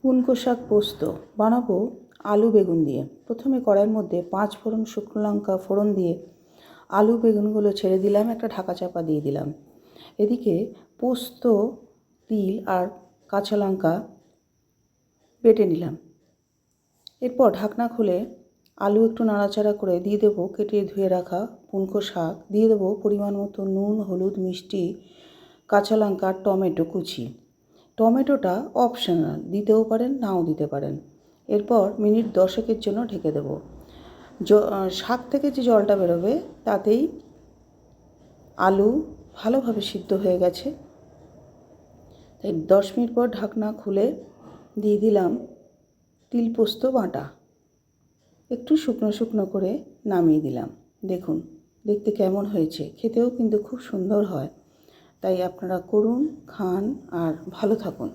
পুনকো শাক পোস্ত বানাবো আলু বেগুন দিয়ে। প্রথমে কড়াইয়ের মধ্যে 5 ফোড়ন শুকনো লঙ্কা ফোড়ন দিয়ে আলু বেগুনগুলো ছেড়ে দিলাম, একটা ঢাকা চাপা দিয়ে দিলাম। এদিকে পোস্ত, তিল আর কাঁচা লঙ্কা বেটে নিলাম। এরপর ঢাকনা খুলে আলু একটু নাড়াচাড়া করে দিয়ে দেবো কেটে ধুয়ে রাখা পুনকো শাক, দিয়ে দেবো পরিমাণ মতো নুন, হলুদ, মিষ্টি, কাঁচা লঙ্কা আর টমেটো কুচি। টমেটোটা অপশনাল, দিতেও পারেন নাও দিতে পারেন। এরপর মিনিট 10 জন্য ঢেকে দেবো। শাক থেকে যে জলটা বেরোবে তাতেই আলু ভালোভাবে সিদ্ধ হয়ে গেছে। তাই 10 মিনিট পর ঢাকনা খুলে দিয়ে দিলাম তিল পোস্ত বাটা, একটু শুকনো শুকনো করে নামিয়ে দিলাম। দেখুন দেখতে কেমন হয়েছে, খেতেও কিন্তু খুব সুন্দর হয়। তাই আপনারা করুন, খান আর ভালো থাকুন।